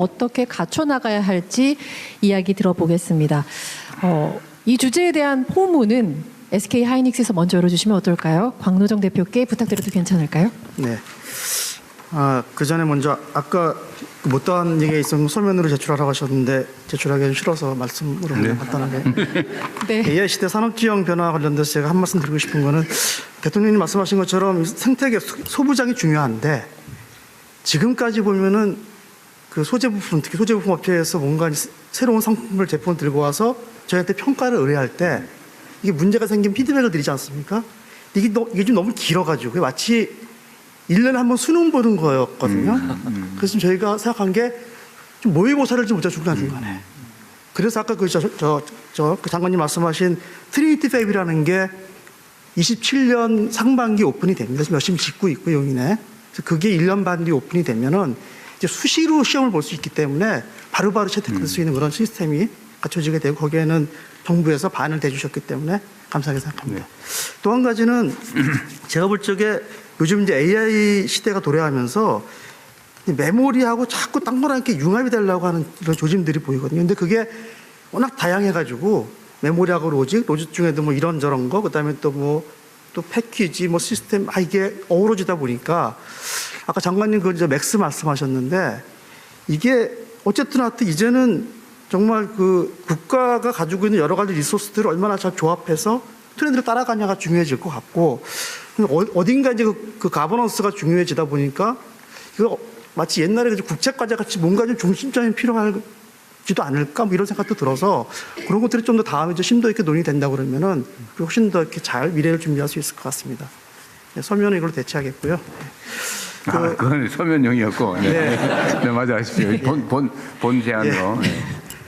어떻게 갖춰나가야 할지 이야기 들어보겠습니다. 이 주제에 대한 포문은 SK 하이닉스에서 먼저 열어주시면 어떨까요? 광노정 대표께 부탁드려도 괜찮을까요? 네. 그 전에 먼저 아까 못다한 얘기가 있으면 서면으로 제출하라고 하셨는데 제출하기 싫어서 말씀으로 그냥 간단하게. 네. AI 시대 산업지형 변화 관련돼서 제가 한 말씀 드리고 싶은 거는 대통령님 말씀하신 것처럼 생태계 소부장이 중요한데 지금까지 보면은 그 소재 부품, 특히 소재 부품 업체에서 뭔가 새로운 상품을 제품을 들고 와서 저희한테 평가를 의뢰할 때 이게 문제가 생긴 피드백을 드리지 않습니까? 이게 좀 너무 길어가지고 마치 1년에 한 번 수능 보는 거였거든요. 그래서 저희가 생각한 게 좀 모의고사를 좀 못해 중간중간에. 그래서 아까 그 장관님 말씀하신 트리니티 팹이라는 게 27년 상반기 오픈이 됩니다. 지금 열심히 짓고 있고 용인에. 그래서 그게 1년 반 뒤 오픈이 되면은 이제 수시로 시험을 볼 수 있기 때문에 바로바로 채택될 수 있는 그런 시스템이 갖춰지게 되고 거기에는 정부에서 반을 대주셨기 때문에 감사하게 생각합니다. 또 한 가지는 제가 볼 적에 요즘 이제 AI 시대가 도래하면서 메모리하고 자꾸 땅거랑하게 융합이 되려고 하는 이런 조짐들이 보이거든요. 근데 그게 워낙 다양해가지고 메모리하고 로직 중에도 뭐 이런저런 거, 그 다음에 또 패키지, 시스템, 이게 어우러지다 보니까 아까 장관님 그 맥스 말씀하셨는데 이게 어쨌든 하여튼 이제는 정말 그 국가가 가지고 있는 여러 가지 리소스들을 얼마나 잘 조합해서 트렌드를 따라가냐가 중요해질 것 같고 어딘가 이제 그 가버넌스가 중요해지다 보니까 이거 마치 옛날에 국제과제 같이 뭔가 좀 중심점이 필요하지도 않을까 이런 생각도 들어서 그런 것들이 좀 더 다음에 좀 심도 있게 논의된다 그러면은 훨씬 더 이렇게 잘 미래를 준비할 수 있을 것 같습니다. 네, 설명은 이걸로 대체하겠고요. 그건 서면용이었고. 네. 네, 맞아 하십시오. 본 제안으로. 네.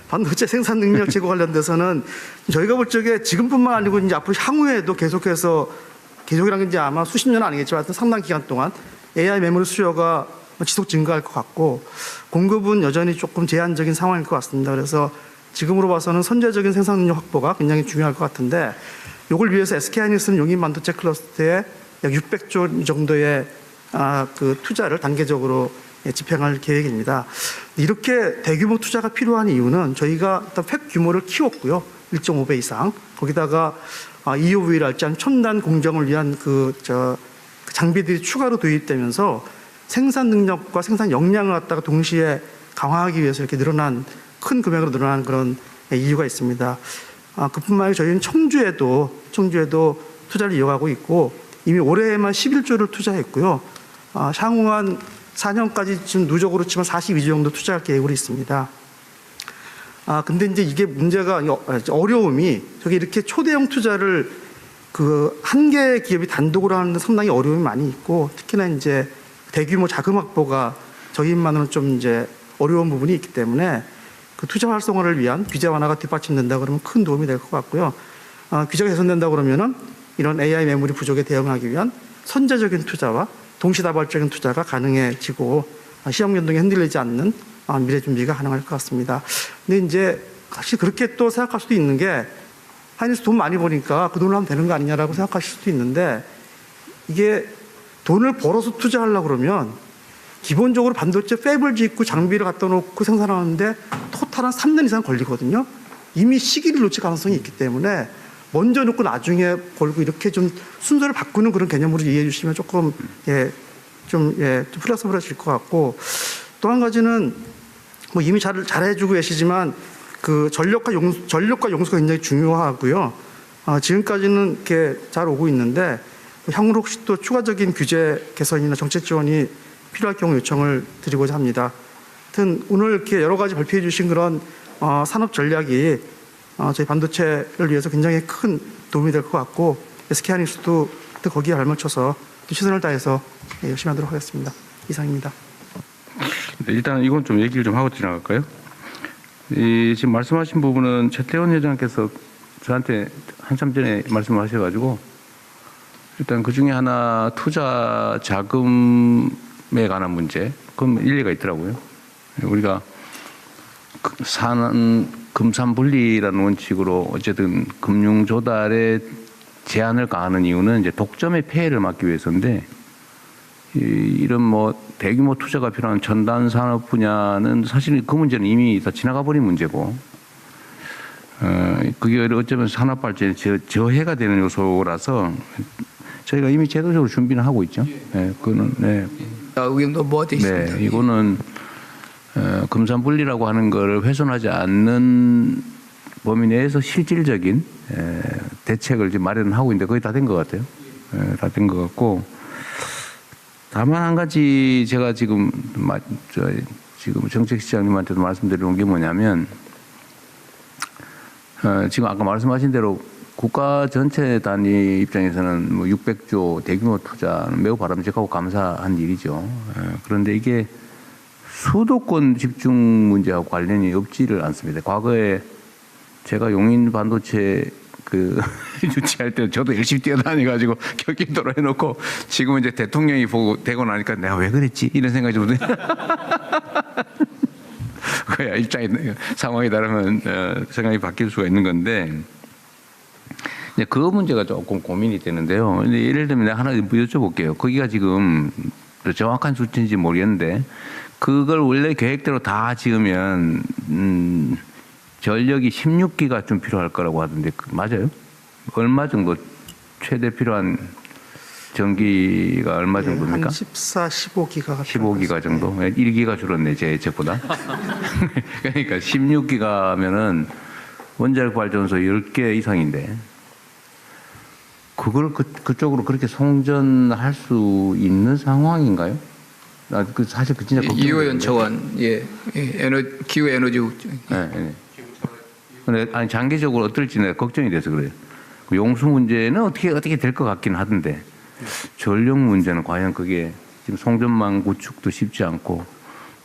반도체 생산 능력 제고 관련돼서는 저희가 볼 적에 지금뿐만 아니고 이제 앞으로 향후에도 계속이라는 게 이제 아마 수십 년은 아니겠지만 상당 기간 동안 AI 메모리 수요가 지속 증가할 것 같고 공급은 여전히 조금 제한적인 상황일 것 같습니다. 그래서 지금으로 봐서는 선제적인 생산 능력 확보가 굉장히 중요할 것 같은데 이걸 위해서 SK하이닉스는 용인 반도체 클러스터에 약 600조 정도의 그 투자를 단계적으로 집행할 계획입니다. 이렇게 대규모 투자가 필요한 이유는 저희가 일단 팹 규모를 키웠고요. 1.5배 이상. 거기다가 EUV랄지 첨단 공정을 위한 그 장비들이 추가로 도입되면서 생산 능력과 생산 역량을 갖다가 동시에 강화하기 위해서 이렇게 큰 금액으로 늘어난 그런 이유가 있습니다. 그뿐만 아니라 저희는 청주에도 투자를 이어가고 있고 이미 올해에만 11조를 투자했고요. 향후 한 4년까지 지금 누적으로 치면 42조 정도 투자할 계획으로 있습니다. 근데 이제 이게 문제가 어려움이 저기 이렇게 초대형 투자를 그 한 개의 기업이 단독으로 하는데 상당히 어려움이 많이 있고 특히나 이제 대규모 자금 확보가 저희만으로는 좀 이제 어려운 부분이 있기 때문에 그 투자 활성화를 위한 규제 완화가 뒷받침된다 그러면 큰 도움이 될 것 같고요. 규제가 개선된다 그러면은 이런 AI 메모리 부족에 대응하기 위한 선제적인 투자와 동시다발적인 투자가 가능해지고 시험 변동에 흔들리지 않는 미래 준비가 가능할 것 같습니다. 근데 이제 사실 그렇게 또 생각할 수도 있는 게 하이닉스 돈 많이 버니까 그 돈을 하면 되는 거 아니냐라고 생각하실 수도 있는데 이게 돈을 벌어서 투자하려고 그러면 기본적으로 반도체 팹을 짓고 장비를 갖다 놓고 생산하는데 토탈 한 3년 이상 걸리거든요. 이미 시기를 놓칠 가능성이 있기 때문에 먼저 놓고 나중에 벌고 이렇게 좀 순서를 바꾸는 그런 개념으로 이해해 주시면 조금 좀 플렉서블해질 것 같고 또 한 가지는 이미 잘해주고 계시지만 그 전력과 용수가 굉장히 중요하고요. 지금까지는 이렇게 잘 오고 있는데 향후로 혹시 또 추가적인 규제 개선이나 정책 지원이 필요할 경우 요청을 드리고자 합니다. 하여튼 오늘 이렇게 여러 가지 발표해 주신 그런 산업 전략이 저희 반도체를 위해서 굉장히 큰 도움이 될 것 같고 SK하이닉스도 거기에 발맞춰서 최선을 다해서 열심히 하도록 하겠습니다. 이상입니다. 일단 이건 좀 얘기를 좀 하고 지나갈까요? 지금 말씀하신 부분은 최태원 회장께서 저한테 한참 전에 말씀을 하셔가지고 일단 그 중에 하나 투자 자금에 관한 문제, 그건 일리가 있더라고요. 우리가 금산분리라는 원칙으로 어쨌든 금융 조달에 제한을 가하는 이유는 이제 독점의 폐해를 막기 위해서인데 이런 뭐 대규모 투자가 필요한 첨단 산업 분야는 사실 그 문제는 이미 다 지나가 버린 문제고, 그게 어쩌면 산업 발전에 저해가 되는 요소라서 저희가 이미 제도적으로 준비는 하고 있죠. 네, 그거는 네. 의견도 뭐돼 있습니다. 네, 이거는 금산분리라고 하는 것을 훼손하지 않는 범위 내에서 실질적인 대책을 지금 마련하고 있는데 거의 다 된 것 같아요. 다 된 것 같고, 다만 한 가지 제가 지금 정책시장님한테도 말씀드리는 게 뭐냐면, 지금 아까 말씀하신 대로 국가 전체 단위 입장에서는 뭐 600조 대규모 투자는 매우 바람직하고 감사한 일이죠. 그런데 이게 수도권 집중 문제하고 관련이 없지를 않습니다. 과거에 제가 용인 반도체 유치할 때 저도 열심히 뛰어다니가지고 격기도로 해놓고, 지금은 이제 대통령이 되고 나니까 내가 왜 그랬지? 이런 생각이 좀 드네요. 그야 입장이, 상황에 따르면 생각이 바뀔 수가 있는 건데, 이제 그 문제가 조금 고민이 되는데요. 근데 예를 들면 내가 하나 여쭤볼게요. 거기가 지금 정확한 수치인지 모르겠는데, 그걸 원래 계획대로 다 지으면 전력이 16기가 좀 필요할 거라고 하던데 맞아요? 얼마 정도 최대 필요한 전기가 얼마 정도입니까? 한 14, 15기가 15기가 정도? 1기가 줄었네, 제 예측보다. 그러니까 16기가면은 원자력 발전소 10개 이상인데, 그걸 그쪽으로 그렇게 송전할 수 있는 상황인가요? 사실 진짜 이호연 차관, 기후 에너지 네. 근데 아니 장기적으로 어떨지 내가 걱정이 돼서 그래요. 그 용수 문제는 어떻게 될 것 같긴 하던데, 전력 문제는 과연 그게 지금 송전망 구축도 쉽지 않고,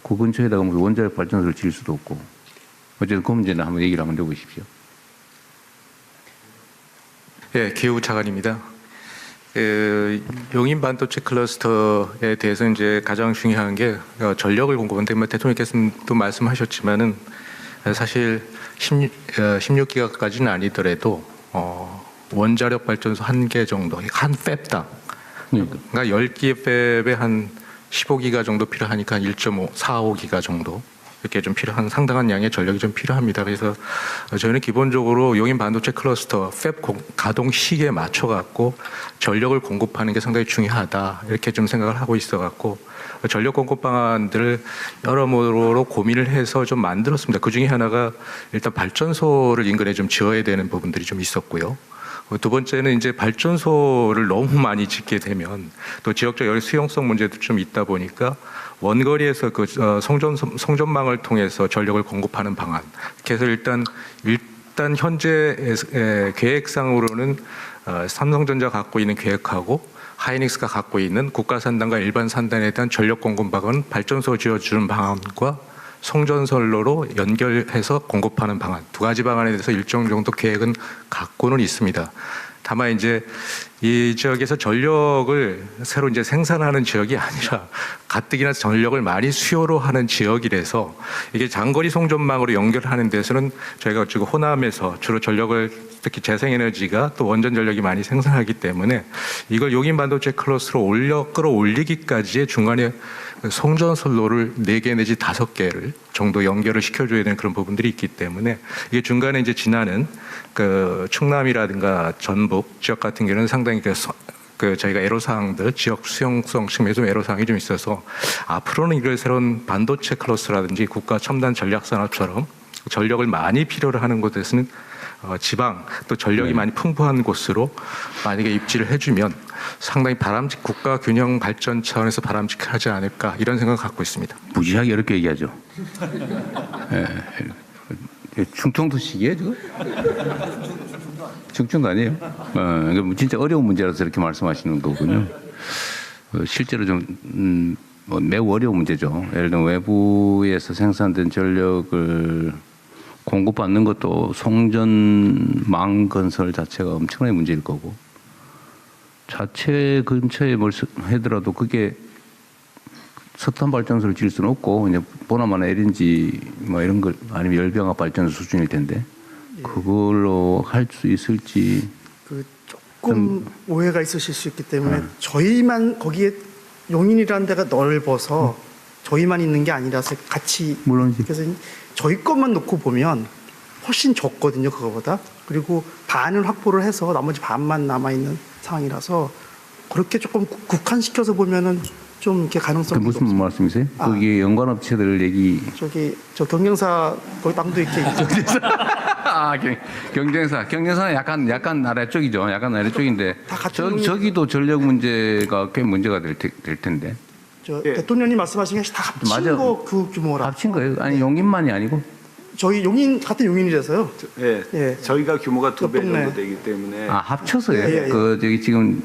그 근처에다가 무슨 원자력 발전소를 지을 수도 없고, 어쨌든 그 문제는 한번 얘기를 한번 해보십시오. 예, 기후 차관입니다. 용인 반도체 클러스터에 대해서 이제 가장 중요한 게 전력을 공급하는데, 대통령께서도 말씀하셨지만은 사실 16기가까지는 아니더라도 원자력 발전소 1개 정도, 한 팹당, 그러니까 10개 팹에 한 15기가 정도 필요하니까 한 1.5, 4, 5기가 정도 이렇게 좀 필요한 상당한 양의 전력이 좀 필요합니다. 그래서 저희는 기본적으로 용인 반도체 클러스터 팹 가동 시기에 맞춰 갖고 전력을 공급하는 게 상당히 중요하다, 이렇게 좀 생각을 하고 있어 갖고 전력 공급 방안들을 여러모로 고민을 해서 좀 만들었습니다. 그 중에 하나가 일단 발전소를 인근에 좀 지어야 되는 부분들이 좀 있었고요. 두 번째는 이제 발전소를 너무 많이 짓게 되면 또 지역적 수용성 문제도 좀 있다 보니까 원거리에서 그 송전망을 통해서 전력을 공급하는 방안. 그래서 일단 현재 계획상으로는 삼성전자 갖고 있는 계획하고 하이닉스가 갖고 있는 국가 산단과 일반 산단에 대한 전력 공급 방안은 발전소 지어주는 방안과 송전선로로 연결해서 공급하는 방안, 두 가지 방안에 대해서 일정 정도 계획은 갖고는 있습니다. 다만 이제 이 지역에서 전력을 새로 이제 생산하는 지역이 아니라 가뜩이나 전력을 많이 수요로 하는 지역이라서 이게 장거리 송전망으로 연결하는 데서는 저희가 지금 호남에서 주로 전력을, 특히 재생에너지가 또 원전 전력이 많이 생산하기 때문에 이걸 용인 반도체 클러스로 끌어올리기까지의 중간에 송전선로를 4개 내지 5개를 정도 연결을 시켜줘야 되는 그런 부분들이 있기 때문에 이게 중간에 이제 지나는 그 충남이라든가 전북 지역 같은 경우는 상당히 저희가 애로사항들, 지역 수용성 측면에서 애로사항이 좀 있어서 앞으로는 이런 새로운 반도체 클러스라든지 국가 첨단 전략 산업처럼 전력을 많이 필요로 하는 곳에서는 지방 또 전력이 많이 풍부한 곳으로 만약에 입지를 해주면 상당히 국가 균형 발전 차원에서 바람직하지 않을까, 이런 생각을 갖고 있습니다. 무지하게 어렵게 얘기하죠. 충청도식이에요, 지금? 충청도 아니에요? 진짜 어려운 문제라서 이렇게 말씀하시는 거군요. 실제로 좀 매우 어려운 문제죠. 예를 들면 외부에서 생산된 전력을 공급받는 것도 송전망 건설 자체가 엄청나게 문제일 거고, 자체 근처에 뭘 하더라도 그게 석탄 발전소를 지을 수는 없고 이제 보나마나 LNG 뭐 이런 걸 아니면 열병합 발전소 수준일 텐데 그걸로 할 수 있을지 조금 오해가 있으실 수 있기 때문에 저희만 거기에 용인이라는 데가 넓어서 저희만 있는 게 아니라서 같이 물론이지. 그래서 저희 것만 놓고 보면 훨씬 적거든요, 그거보다. 그리고 반을 확보를 해서 나머지 반만 남아 있는 상황이라서 그렇게 조금 국한시켜서 보면은 좀 이렇게 그 가능성이 무슨 말씀이세요? 그게 연관업체들 얘기. 저 경영사 거기 땅도 이렇게 있죠. 아, 경쟁사는 약간 아래쪽이죠. 약간 아래쪽인데 다 같은 저기도 전력 문제가 꽤 문제가 될 텐데. 대통령님 말씀하신 게 다 합친 맞아요. 거 그 규모라. 합친 거예요? 아니 용인만이 아니고. 저희 용인 같은 용인이라서요. 예, 예. 저희가 규모가 2배 옆 동네. 정도 되기 때문에 아 합쳐서요? 예, 예. 그 저기 지금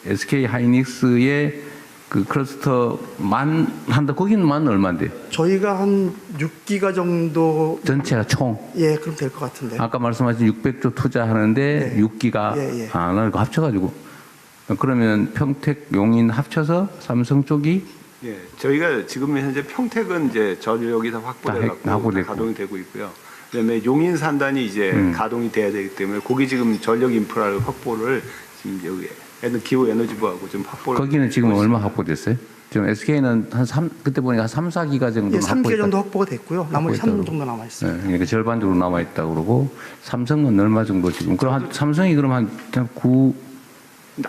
SK 하이닉스의 그 클러스터만 한다. 거기는만 얼마인데요? 저희가 한 6기가 정도 전체가 총. 예, 그럼 될 것 같은데. 아까 말씀하신 600조 투자하는데 네. 6기가 예, 예. 나 이거 합쳐가지고 그러면 평택 용인 합쳐서 삼성 쪽이 예, 저희가 지금 현재 평택은 이제 전력이 다 확보돼 갖고 확보됐고. 가동이 되고 있고요. 그다음에 용인 산단이 이제 가동이 돼야 되기 때문에 거기 지금 전력 인프라를 확보를 지금 여기 기후 에너지부하고 좀 확보를 거기는 지금 하고 얼마 있습니다. 확보됐어요? 지금 SK는 그때 보니까 한 3, 4기가 정도 예, 3개 확보했다. 정도 확보가 됐고요. 나머지 확보했다고 3 정도 남아 있어요. 네, 그러니까 절반 정도 남아 있다고 그러고 삼성은 얼마 정도 지금? 그럼 삼성이 그럼 한 9,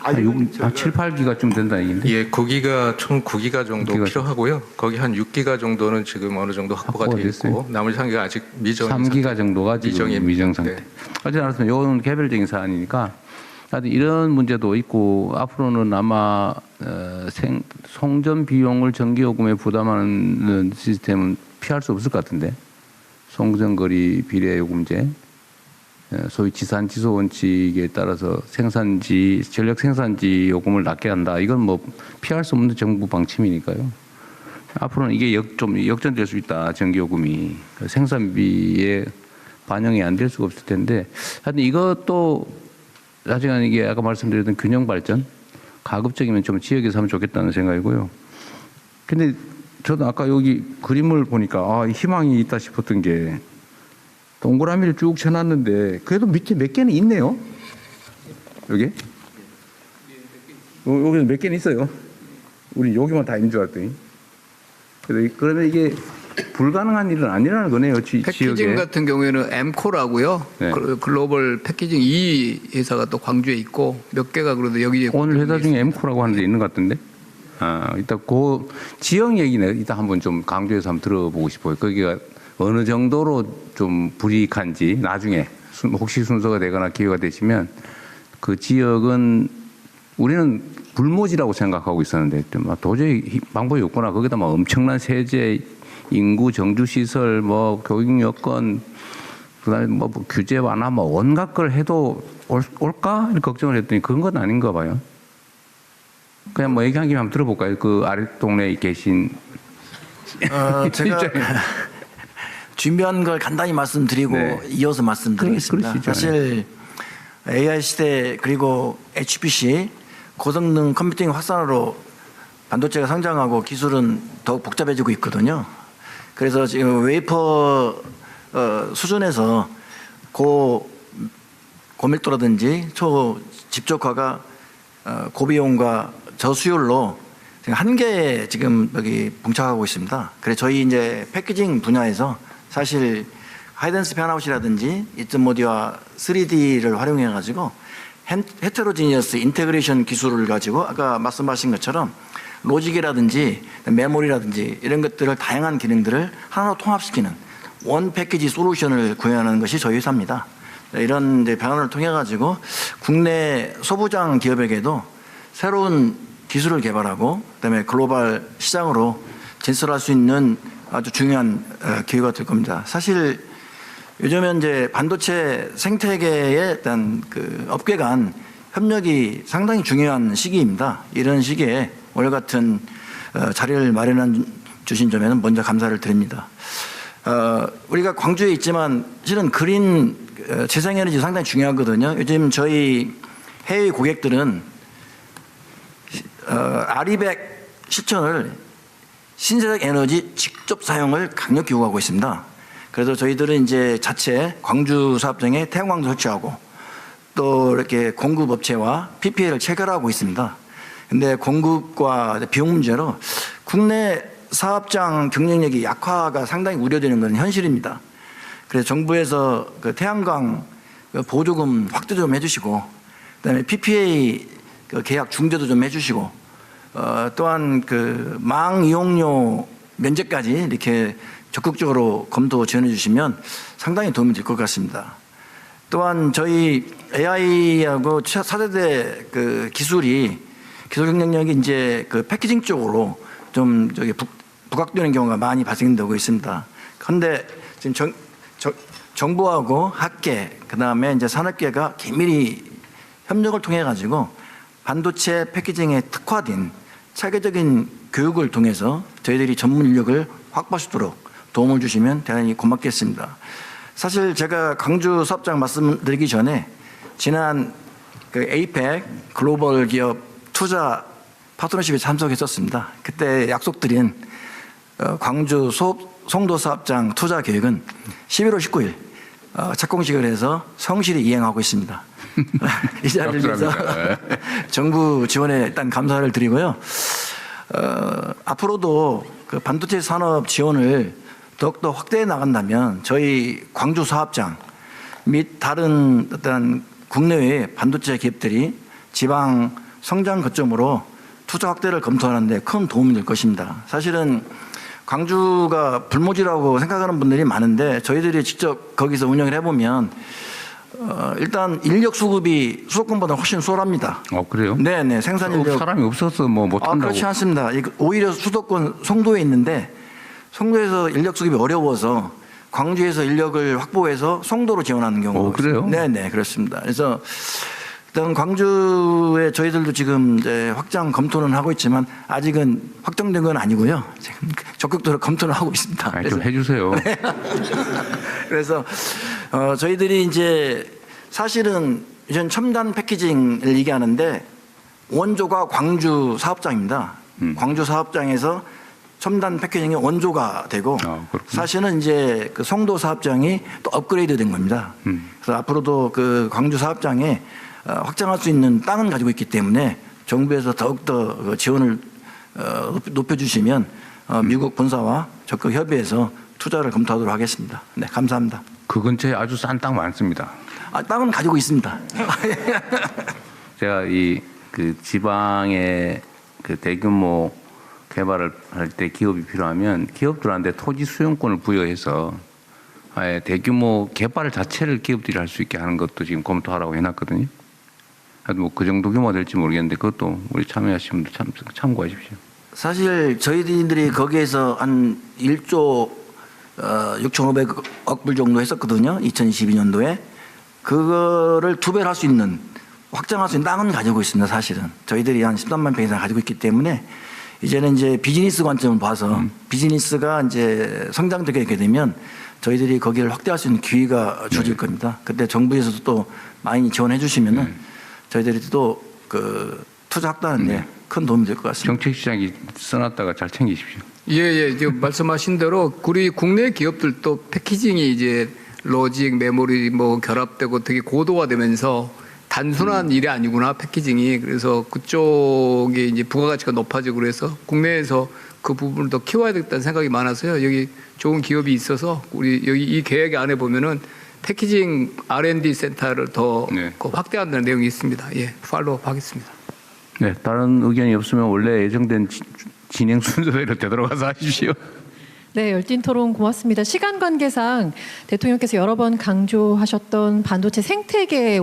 한 7, 8기가쯤 된다 얘기인데. 예, 9기가 총 9기가 정도 9기가 필요하고요. 거기 한 6기가 정도는 지금 어느 정도 확보가 확보가 돼 있고 됐어요? 나머지 3기가 아직 미정 3기가 정도가 지금 미정 상태. 네. 어쨌든 알았습니다. 이건 개별적인 사안이니까 하여튼 이런 문제도 있고 앞으로는 아마 송전 비용을 전기요금에 부담하는 시스템은 피할 수 없을 것 같은데 송전거리 비례요금제 소위 지산지소 원칙에 따라서 전력 생산지 요금을 낮게 한다. 이건 뭐 피할 수 없는 정부 방침이니까요. 앞으로는 이게 좀 역전될 수 있다. 전기요금이 생산비에 반영이 안 될 수가 없을 텐데 하여튼 이것도 나중에 이게 아까 말씀드렸던 균형 발전 가급적이면 좀 지역에서 하면 좋겠다는 생각이고요. 근데 저도 아까 여기 그림을 보니까 희망이 있다 싶었던 게 동그라미를 쭉 쳐놨는데 그래도 밑에 몇 개는 있네요. 여기? 여기는 몇 개는 있어요. 우리 여기만 다 있는 줄 알았더니. 그러면 이게 불가능한 일은 아니라는 거네요. 패키징 지역에. 같은 경우에는 엠코라고요. 네. 글로벌 패키징 2 회사가 또 광주에 있고 몇 개가 그래도 여기 오늘 회사 중에 엠코라고 하는 데 있는 것 같은데. 이따 그 지역 얘기는 이따 한번 좀 강조해서 한번 들어보고 싶어요. 거기가 어느 정도로 좀 불이익한지 나중에 혹시 순서가 되거나 기회가 되시면 그 지역은 우리는 불모지라고 생각하고 있었는데 도저히 방법이 없구나. 거기다 막 엄청난 세제, 인구 정주 시설, 뭐 교육 여건, 그다음에 뭐 규제 완화, 뭐 온갖 걸 해도 올까 이렇게 걱정을 했더니 그런 건 아닌가 봐요. 그냥 뭐 얘기한 김에 한번 들어볼까요? 그 아래 동네에 계신 제가 준비한 걸 간단히 말씀드리고 네. 이어서 말씀드리겠습니다. 그러시죠. 사실 AI 시대 그리고 HPC 고성능 컴퓨팅 확산으로 반도체가 성장하고 기술은 더욱 복잡해지고 있거든요. 그래서 지금 웨이퍼 수준에서 고밀도라든지 초집적화가 고비용과 저수율로 한계에 지금 여기 봉착하고 있습니다. 그래서 저희 이제 패키징 분야에서 사실 하이덴스 팬아웃이라든지 이점모디와 3D를 활용해 가지고 헤테로지니어스 인테그레이션 기술을 가지고 아까 말씀하신 것처럼 로직이라든지 메모리라든지 이런 것들을 다양한 기능들을 하나로 통합시키는 원 패키지 솔루션을 구현하는 것이 저희 회사입니다. 이런 이제 방안을 통해 가지고 국내 소부장 기업에게도 새로운 기술을 개발하고 그다음에 글로벌 시장으로 진출할 수 있는 아주 중요한 기회가 될 겁니다. 사실 요즘은 이제 반도체 생태계에 대한 그 업계 간 협력이 상당히 중요한 시기입니다. 이런 시기에 오늘 같은 자리를 마련해 주신 점에는 먼저 감사를 드립니다. 우리가 광주에 있지만 실은 그린 재생에너지 상당히 중요하거든요. 요즘 저희 해외 고객들은 아리백 실천을 신재생 에너지 직접 사용을 강력히 요구하고 있습니다. 그래서 저희들은 이제 자체 광주 사업장에 태양광도 설치하고 또 이렇게 공급업체와 PPA를 체결하고 있습니다. 근데 공급과 비용 문제로 국내 사업장 경쟁력이 약화가 상당히 우려되는 것은 현실입니다. 그래서 정부에서 그 태양광 보조금 확대 좀 해주시고, 그다음에 PPA 그 계약 중재도 좀 해주시고, 또한 그 망 이용료 면제까지 이렇게 적극적으로 검토 지원해 주시면 상당히 도움이 될 것 같습니다. 또한 저희 AI하고 4세대 그 기술 경쟁력이 이제 그 패키징 쪽으로 좀 부각되는 경우가 많이 발생되고 있습니다. 그런데 지금 정부하고 학계, 그 다음에 이제 산업계가 긴밀히 협력을 통해 가지고 반도체 패키징에 특화된 체계적인 교육을 통해서 저희들이 전문 인력을 확보할 수 있도록 도움을 주시면 대단히 고맙겠습니다. 사실 제가 광주 사업장 말씀드리기 전에 지난 그 APEC 글로벌 기업 투자 파트너십에 참석했었습니다. 그때 약속드린 광주 송도 사업장 투자 계획은 11월 19일 착공식을 해서 성실히 이행하고 있습니다. 이 자리를 위해서 정부 지원에 일단 감사를 드리고요. 앞으로도 그 반도체 산업 지원을 더욱더 확대해 나간다면 저희 광주 사업장 및 다른 어떤 국내외 반도체 기업들이 지방 성장 거점으로 투자 확대를 검토하는 데 큰 도움이 될 것입니다. 사실은 광주가 불모지라고 생각하는 분들이 많은데 저희들이 직접 거기서 운영을 해보면 일단 인력 수급이 수도권보다 훨씬 수월합니다. 그래요? 네네, 생산 인력. 사람이 없어서 뭐 못한다고. 그렇지 않습니다. 오히려 수도권 송도에 있는데 송도에서 인력 수급이 어려워서 광주에서 인력을 확보해서 송도로 지원하는 경우가 그래요? 네네, 그렇습니다. 그래서 일단 광주에 저희들도 지금 이제 확장 검토는 하고 있지만 아직은 확정된 건 아니고요. 지금 적극적으로 검토를 하고 있습니다. 좀 해주세요. 네. 그래서 저희들이 이제 사실은 이전 첨단 패키징을 얘기하는데 원조가 광주 사업장입니다. 광주 사업장에서 첨단 패키징의 원조가 되고 사실은 이제 그 송도 사업장이 또 업그레이드된 겁니다. 그래서 앞으로도 그 광주 사업장에 확장할 수 있는 땅은 가지고 있기 때문에 정부에서 더욱더 지원을 높여주시면 미국 본사와 적극 협의해서 투자를 검토하도록 하겠습니다. 네, 감사합니다. 그 근처에 아주 싼 땅 많습니다. 땅은 가지고 있습니다. 제가 그 지방에 그 대규모 개발을 할 때 기업이 필요하면 기업들한테 토지 수용권을 부여해서 아예 대규모 개발 자체를 기업들이 할 수 있게 하는 것도 지금 검토하라고 해놨거든요. 뭐 그 정도 규모가 될지 모르겠는데 그것도 우리 참여하시는 분들 참고하십시오. 사실 저희들이 거기에서 한 1조 6,500억 불 정도 했었거든요. 2022년도에. 그거를 2배를 할 수 있는, 확장할 수 있는 땅은 가지고 있습니다. 사실은. 저희들이 한 13만 평 이상 가지고 있기 때문에 이제는 이제 비즈니스 관점을 봐서 비즈니스가 이제 성장되게 되면 저희들이 거기를 확대할 수 있는 기회가 주어질 겁니다. 그때 정부에서도 또 많이 지원해 주시면은 저희들이 또 그 투자 확대하는데 큰 도움이 될 것 같습니다. 정책 시장이 써놨다가 잘 챙기십시오. 예. 지금 말씀하신 대로 우리 국내 기업들도 패키징이 이제 로직, 메모리 뭐 결합되고 되게 고도화되면서 단순한 일이 아니구나, 패키징이. 그래서 그쪽에 이제 부가가치가 높아지고 그래서 국내에서 그 부분을 더 키워야 되겠다는 생각이 많아서요. 여기 좋은 기업이 있어서 우리 여기 이 계획 안에 보면은 패키징 R&D 센터를 더 확대한다는 내용이 있습니다. 예, 팔로우업 하겠습니다. 네, 다른 의견이 없으면 원래 예정된 진행 순서대로 되돌아가서 하십시오. 네, 열띤 토론 고맙습니다. 시간 관계상 대통령께서 여러 번 강조하셨던 반도체 생태계